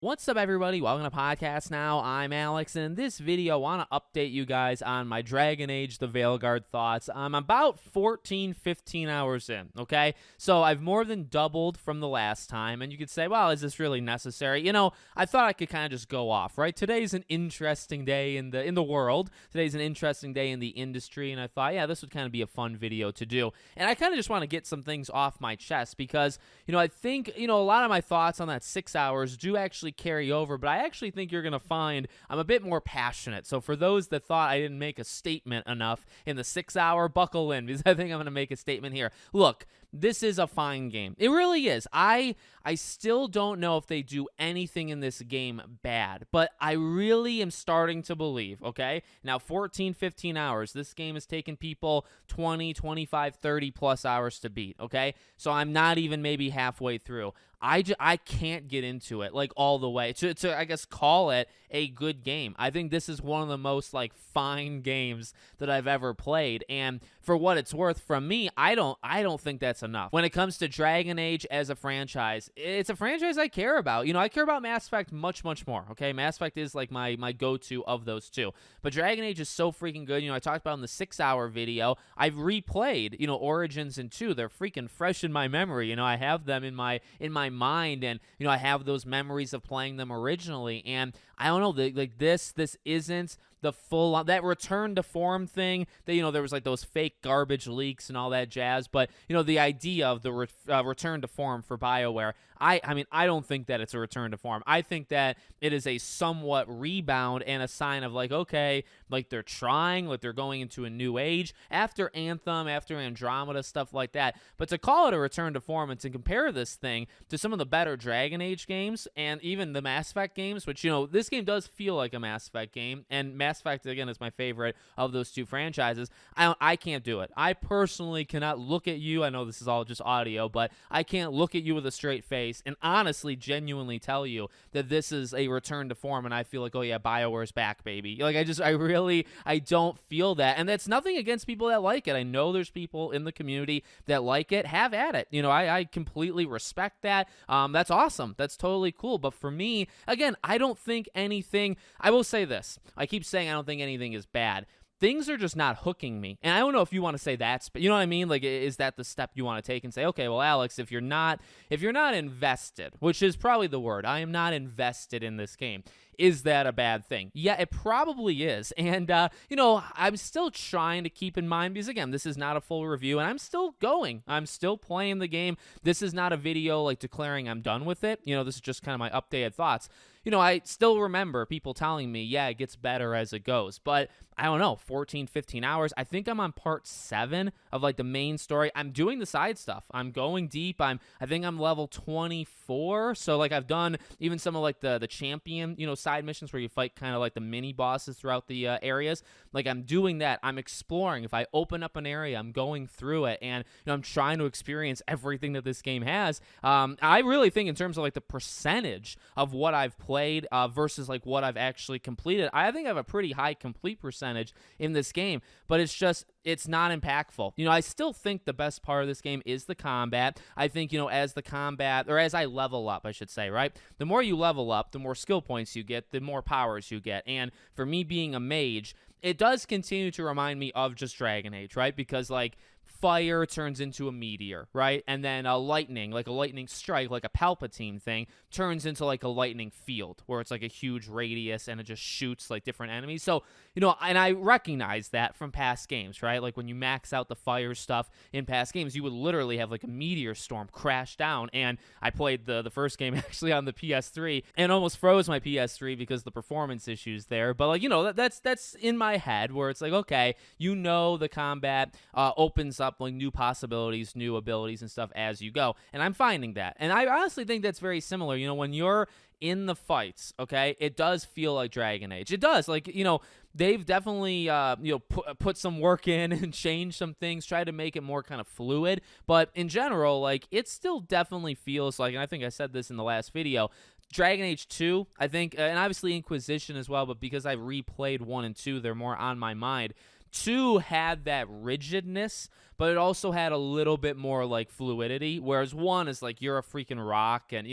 What's up, everybody? Welcome to Podcast Now. I'm Alex, and in this video, I want to update you guys on my Dragon Age the Veilguard thoughts. I'm about 15 hours in, okay? So I've more than doubled from the last time, and you could say, well, is this really necessary? You know, I thought I could kind of just go off, right? Today's an interesting day in the world. Today's an interesting day in the industry, and I thought, yeah, this would kind of be a fun video to do. And I kind of just want to get some things off my chest because, I think, a lot of my thoughts on that 6 hours do actually carry over, but I actually think you're going to find I'm a bit more passionate. So for those that thought I didn't make a statement enough in the 6 hour, buckle in, because I think I'm going to make a statement here. Look, this is a fine game. It really is. I still don't know if they do anything in this game bad, but I really am starting to believe, okay? Now, 15 hours. This game has taken people 20, 25, 30 plus hours to beat, okay? So I'm not even maybe halfway through. I can't get into it like all the way to I guess call it a good game. I think this is one of the most like fine games that I've ever played, and for what it's worth, from me, I don't think that's enough. When it comes to Dragon Age as a franchise, it's a franchise I care about. I care about Mass Effect much more. Okay, Mass Effect is like my go-to of those two, but Dragon Age is so freaking good. I talked about in the 6 hour video. I've replayed Origins and 2. They're freaking fresh in my memory. I have them in my mind, and I have those memories of playing them originally, and I don't know, this isn't the full that return to form thing that there was like those fake garbage leaks and all that jazz, but the idea of the return to form for BioWare, I mean, I don't think that it's a return to form. I think that it is a somewhat rebound and a sign of like, okay, like they're trying, like they're going into a new age after Anthem, after Andromeda, stuff like that. But to call it a return to form and to compare this thing to some of the better Dragon Age games and even the Mass Effect games, which this game does feel like a Mass Effect game, and Mass Effect again is my favorite of those two franchises. I can't do it. I personally cannot look at you. I know this is all just audio, but I can't look at you with a straight face and honestly, genuinely tell you that this is a return to form, and I feel like, oh yeah, BioWare's back, baby. Like I don't feel that, and that's nothing against people that like it. I know there's people in the community that like it. Have at it. I completely respect that. That's awesome. That's totally cool. But for me, again, I don't think anything. I will say this. I keep saying I don't think anything is bad. Things are just not hooking me. And I don't know if you want to say that, but you know what I mean? Like, is that the step you want to take and say, okay, well, Alex, if you're not invested, which is probably the word, I am not invested in this game. Is that a bad thing? Yeah, it probably is. And, I'm still trying to keep in mind, because again, this is not a full review, and I'm still going. I'm still playing the game. This is not a video like declaring I'm done with it. This is just kind of my updated thoughts. I still remember people telling me, yeah, it gets better as it goes. But I don't know, 15 hours. I think I'm on part 7 of like the main story. I'm doing the side stuff. I'm going deep. I think I'm level 24. So like I've done even some of like the champion, side missions where you fight kind of like the mini bosses throughout the areas. Like I'm doing that. I'm exploring. If I open up an area, I'm going through it, and I'm trying to experience everything that this game has. I really think in terms of like the percentage of what I've played versus like what I've actually completed, I think I have a pretty high complete percentage in this game, but it's not impactful. I still think the best part of this game is the combat. I think, as the combat, or as I level up, I should say, right? The more you level up, the more skill points you get, the more powers you get. And for me being a mage, it does continue to remind me of just Dragon Age, right? Because like fire turns into a meteor, right? And then lightning, like a lightning strike, like a Palpatine thing, turns into like a lightning field where it's like a huge radius and it just shoots like different enemies. So, and I recognize that from past games, right? Like when you max out the fire stuff in past games, you would literally have like a meteor storm crash down. And I played the first game actually on the PS3 and almost froze my PS3 because of the performance issues there. But like, that's in my head where it's like, okay, the combat opens up like new possibilities, new abilities and stuff as you go. And I'm finding that. And I honestly think that's very similar. When you're in the fights, okay, it does feel like Dragon Age. It does. Like, they've definitely, put some work in and changed some things, tried to make it more kind of fluid. But in general, like, it still definitely feels like, and I think I said this in the last video, Dragon Age 2, I think, and obviously Inquisition as well, but because I replayed 1 and 2, they're more on my mind. 2 had that rigidness, but it also had a little bit more like fluidity, whereas 1 is like you're a freaking rock, and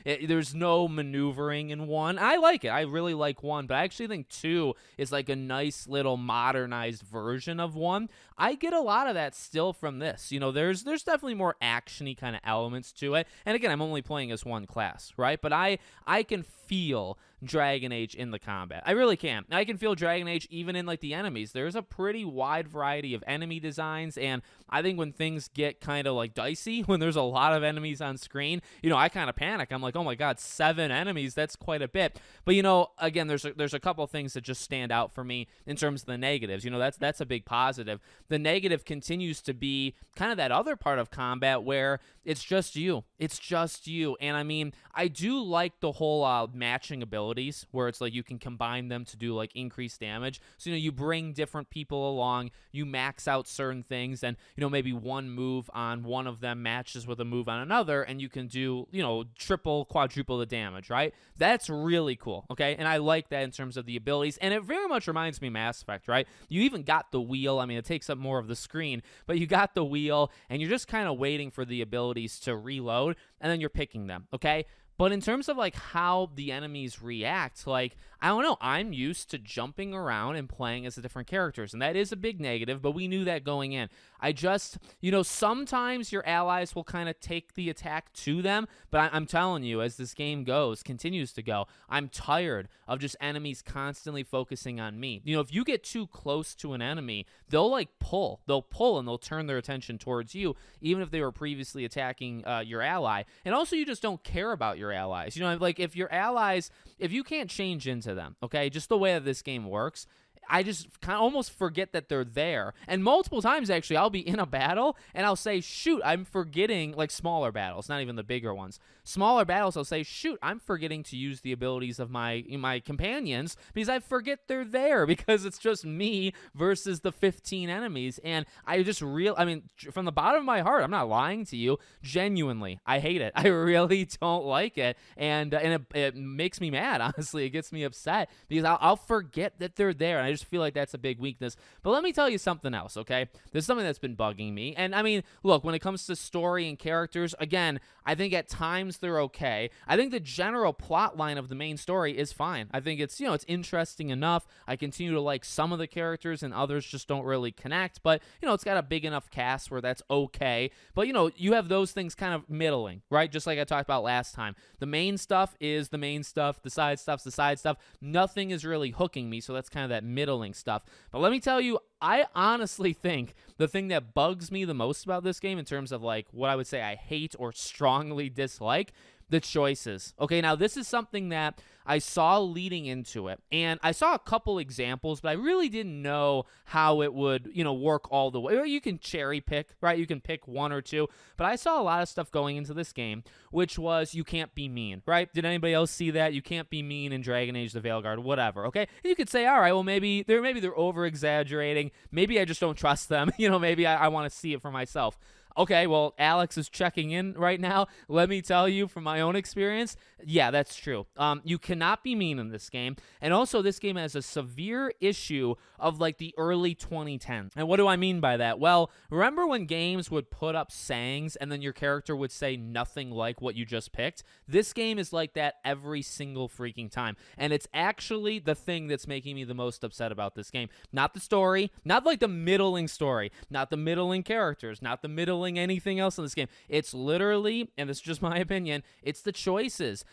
there's no maneuvering in 1. I like it. I really like 1, but I actually think 2 is like a nice little modernized version of 1. I get a lot of that still from this. There's definitely more actiony kind of elements to it. And again, I'm only playing as 1 class, right? But I can feel Dragon Age in the combat. I really can. I can feel Dragon Age even in like the enemies. There's a pretty wide variety of enemy designs, and I think when things get kind of like dicey, when there's a lot of enemies on screen, I kind of panic. I'm like, oh my god, 7 enemies, that's quite a bit. But again, there's a couple things that just stand out for me in terms of the negatives. That's a big positive. The negative continues to be kind of that other part of combat where it's just you. It's just you. And I mean, I do like the whole matching abilities where it's like you can combine them to do like increased damage. So, you bring different people along, you max out certain things, and, maybe one move on one of them matches with a move on another, and you can do, triple, quadruple the damage, right? That's really cool, okay? And I like that in terms of the abilities, and it very much reminds me of Mass Effect, right? You even got the wheel. I mean, it takes up more of the screen, but you got the wheel, and you're just kind of waiting for the abilities to reload, and then you're picking them, okay? But in terms of like how the enemies react, like, I don't know, I'm used to jumping around and playing as the different characters, and that is a big negative, but we knew that going in. I just, sometimes your allies will kind of take the attack to them, but I'm telling you, as this game continues to go, I'm tired of just enemies constantly focusing on me. If you get too close to an enemy, they'll pull and they'll turn their attention towards you, even if they were previously attacking your ally. And also, you just don't care about your allies. Like if your allies, if you can't change into them, okay, just the way that this game works, I just kind of almost forget that they're there. And multiple times, actually, I'll be in a battle, and I'll say, shoot, I'm forgetting, like smaller battles, not even the bigger ones. Smaller battles, I'll say, shoot, I'm forgetting to use the abilities of my companions because I forget they're there because it's just me versus the 15 enemies. And I just from the bottom of my heart, I'm not lying to you, genuinely, I hate it. I really don't like it. And it makes me mad, honestly. It gets me upset because I'll forget that they're there. And I just feel like that's a big weakness. But let me tell you something else, okay? There's something that's been bugging me. And I mean, look, when it comes to story and characters, again, I think at times they're okay. I think the general plot line of the main story is fine. I think it's, it's interesting enough. I continue to like some of the characters and others just don't really connect. But, it's got a big enough cast where that's okay. But, you have those things kind of middling, right? Just like I talked about last time. The main stuff is the main stuff. The side stuff's the side stuff. Nothing is really hooking me. So that's kind of that middling stuff. But let me tell you, I honestly think the thing that bugs me the most about this game in terms of like what I would say I hate or strongly dislike, the choices. Okay, now this is something that I saw leading into it, and I saw a couple examples, but I really didn't know how it would, work all the way. Or you can cherry pick, right? You can pick one or two, but I saw a lot of stuff going into this game, which was you can't be mean, right? Did anybody else see that? You can't be mean in Dragon Age the Veilguard, whatever, okay? And you could say, all right, well, maybe they're over-exaggerating. Maybe I just don't trust them. Maybe I want to see it for myself. Okay, well, Alex is checking in right now. Let me tell you from my own experience, yeah, that's true. You cannot be mean in this game. And also, this game has a severe issue of like the early 2010s. And what do I mean by that? Well, remember when games would put up sayings and then your character would say nothing like what you just picked? This game is like that every single freaking time. And it's actually the thing that's making me the most upset about this game. Not the story, not like the middling story, not the middling characters, not the middling anything else in this game. It's literally, and this is just my opinion, it's the choices.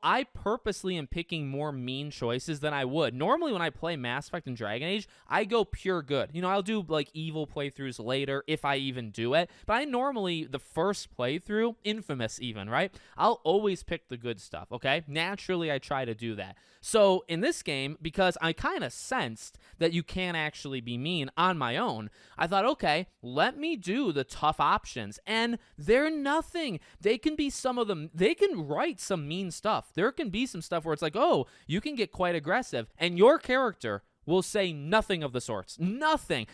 I purposely am picking more mean choices than I would. Normally when I play Mass Effect and Dragon Age, I go pure good. I'll do like evil playthroughs later if I even do it. But I normally, the first playthrough, Infamous even, right? I'll always pick the good stuff, okay? Naturally, I try to do that. So in this game, because I kind of sensed that you can't actually be mean on my own, I thought, okay, let me do the tough options. And they're nothing. They can be some of them. They can write some mean stuff. There can be some stuff where it's like, oh, you can get quite aggressive. And your character will say nothing of the sorts. Nothing.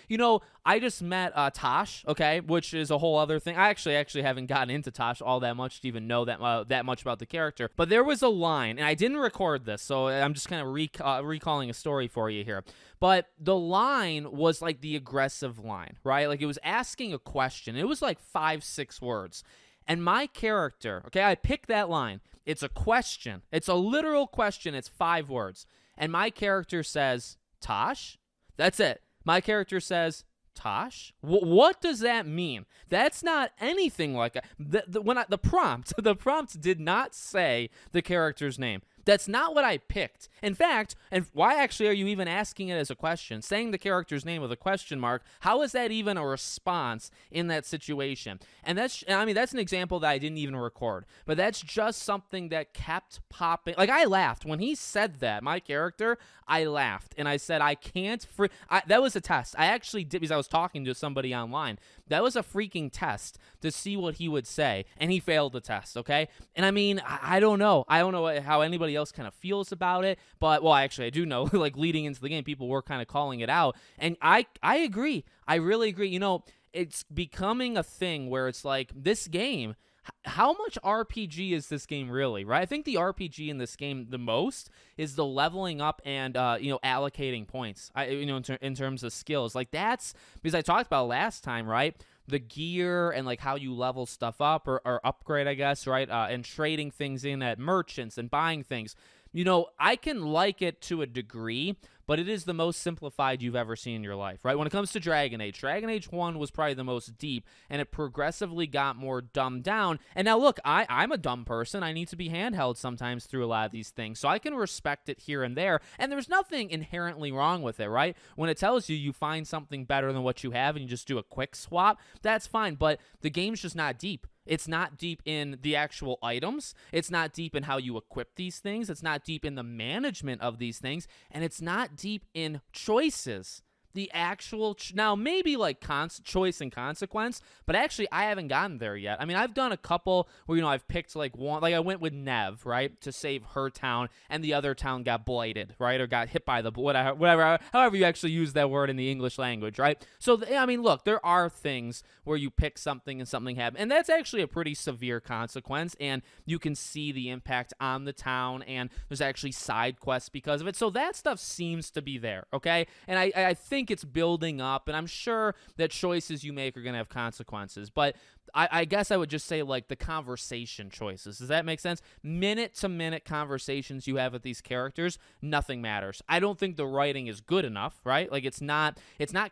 I just met Tosh, okay, which is a whole other thing. I actually haven't gotten into Tosh all that much to even know that much about the character. But there was a line, and I didn't record this, so I'm just kind of recalling a story for you here. But the line was like the aggressive line, right? Like it was asking a question. It was like 5-6 words. And my character, okay, I picked that line. It's a question. It's a literal question. It's 5 words. And my character says, Tosh? That's it. My character says, Tosh? What does that mean? That's not anything like the prompt did not say the character's name. That's not what I picked. In fact, and why actually are you even asking it as a question? Saying the character's name with a question mark, how is that even a response in that situation? And that's an example that I didn't even record, but that's just something that kept popping. Like I laughed when he said that, my character, I laughed and I said, I can't that was a test. I actually did, because I was talking to somebody online. That was a freaking test to see what he would say, and he failed the test, okay? And I don't know. I don't know how anybody else kind of feels about it, but, well, actually, I do know, like, leading into the game, people were kind of calling it out, and I agree. I really agree. It's becoming a thing where it's like, this game, how much RPG is this game really, right? I think the RPG in this game the most is the leveling up and allocating points. In terms of skills, like that's because I talked about last time, right? The gear and like how you level stuff up or upgrade, I guess, right? And trading things in at merchants and buying things. I can like it to a degree, but it is the most simplified you've ever seen in your life, right? When it comes to Dragon Age 1 was probably the most deep, and it progressively got more dumbed down. And now, look, I'm a dumb person. I need to be handheld sometimes through a lot of these things, so I can respect it here and there, and there's nothing inherently wrong with it, right? When it tells you find something better than what you have and you just do a quick swap, that's fine, but the game's just not deep. It's not deep in the actual items. It's not deep in how you equip these things. It's not deep in the management of these things. And it's not deep in choices. The actual, now maybe like choice and consequence, but actually I haven't gotten there yet. I've done a couple where, I've picked like one, like I went with Nev, right, to save her town, and the other town got blighted, right, or got hit by the, whatever, however you actually use that word in the English language, right? So, look, there are things where you pick something and something happens, and that's actually a pretty severe consequence, and you can see the impact on the town, and there's actually side quests because of it, so that stuff seems to be there, okay? And I think it's building up, and I'm sure that choices you make are going to have consequences, but I guess I would just say like the conversation choices. Does that make sense? Minute-to-minute conversations you have with these characters, nothing matters. I don't think the writing is good enough, right? Like it's not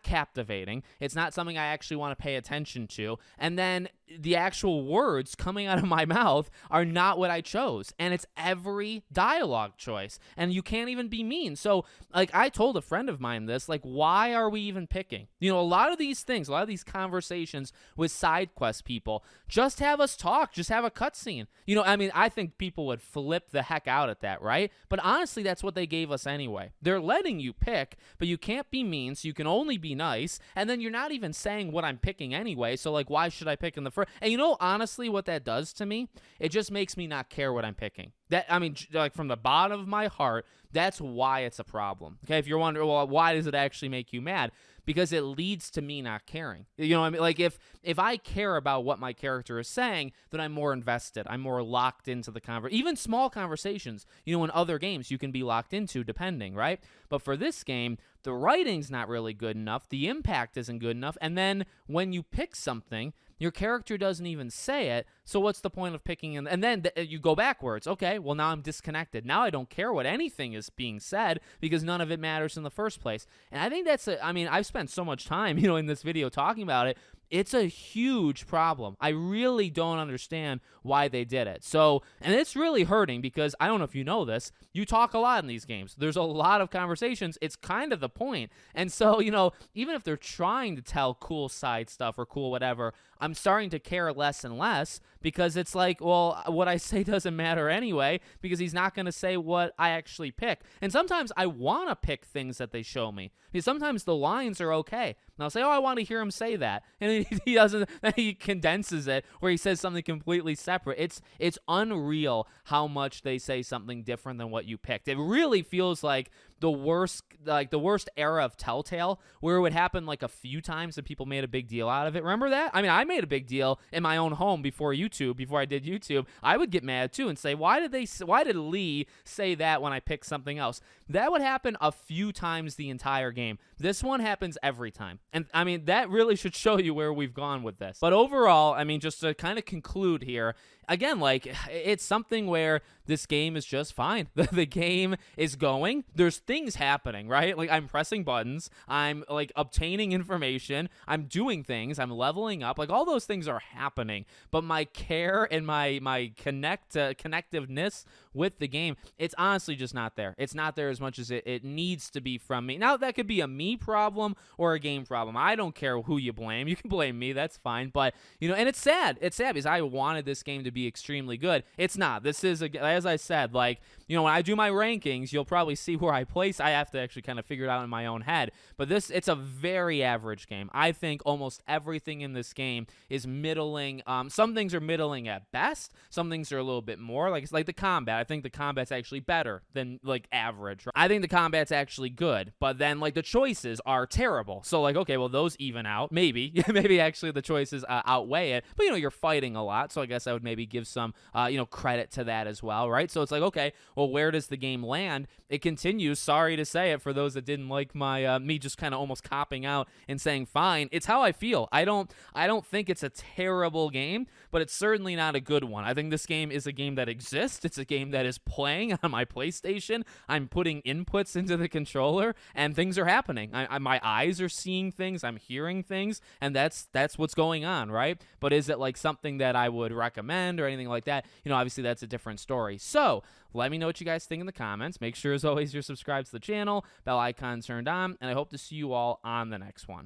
captivating. It's not something I actually want to pay attention to. And then the actual words coming out of my mouth are not what I chose. And it's every dialogue choice. And you can't even be mean. So like I told a friend of mine this, like, why are we even picking? A lot of these things, a lot of these conversations with side quest people, just have us talk, just have a cutscene. I think people would flip the heck out at that, right? But honestly, that's what they gave us anyway. They're letting you pick, but you can't be mean, so you can only be nice, and then you're not even saying what I'm picking anyway, so like, why should I pick in the first? And honestly, what that does to me, it just makes me not care what I'm picking. Like from the bottom of my heart, that's why it's a problem. Okay, if you're wondering, well, why does it actually make you mad? Because it leads to me not caring. Like if I care about what my character is saying, then I'm more invested. I'm more locked into the conversation. Even small conversations, in other games you can be locked into depending, right? But for this game, the writing's not really good enough. The impact isn't good enough. And then when you pick something, your character doesn't even say it, so what's the point of picking? And then you go backwards. Okay, well, now I'm disconnected. Now I don't care what anything is being said because none of it matters in the first place. And I think I've spent so much time, in this video talking about it. It's a huge problem. I really don't understand why they did it. So, and it's really hurting because I don't know if you know this, you talk a lot in these games. There's a lot of conversations. It's kind of the point. And so, even if they're trying to tell cool side stuff or cool whatever, I'm starting to care less and less because it's like, well, what I say doesn't matter anyway, because he's not going to say what I actually pick. And sometimes I want to pick things that they show me, because sometimes the lines are okay. And I'll say, oh, I want to hear him say that. And he doesn't, then he condenses it, or he says something completely separate. It's unreal how much they say something different than what you picked. It really feels like the worst era of Telltale, where it would happen like a few times and people made a big deal out of it. Remember that? I mean, I made a big deal in my own home before I did YouTube. I would get mad too and say, why did Lee say that when I picked something else? That would happen a few times the entire game. This one happens every time. And I mean, that really should show you where we've gone with this. But overall, I mean, just to kind of conclude here, again, like, it's something where this game is just fine. The game is going. There's things happening, right? Like, I'm pressing buttons. I'm, like, obtaining information. I'm doing things. I'm leveling up. Like, all those things are happening. But my care and my connectiveness with the game, it's honestly just not there. It's not there as much as it needs to be from me. Now, that could be a me problem or a game problem. I don't care who you blame. You can blame me. That's fine. But, you know, and it's sad. It's sad because I wanted this game to be extremely good. It's not. This is, as I said, like, you know, when I do my rankings, you'll probably see where I place. I have to actually kind of figure it out in my own head. But it's a very average game. I think almost everything in this game is middling. Some things are middling at best. Some things are a little bit more. Like, it's like the combat. I think the combat's actually better than, like, average. I think the combat's actually good. But then, like, the choices are terrible. So, like, okay, well, those even out. Maybe. Maybe actually the choices outweigh it. But, you know, you're fighting a lot. So I guess I would maybe give some, you know, credit to that as well, right? So it's like, okay, well, where does the game land? It continues, sorry to say it for those that didn't like my me just kind of almost copping out and saying fine. It's how I feel. I don't think it's a terrible game, but it's certainly not a good one. I think this game is a game that exists. It's a game that is playing on my PlayStation. I'm putting inputs into the controller, and things are happening. My eyes are seeing things. I'm hearing things, and that's what's going on, right? But is it like something that I would recommend or anything like that? You know, obviously that's a different story. So let me know what you guys think in the comments. Make sure, as always, you're subscribed to the channel, bell icon turned on, and I hope to see you all on the next one.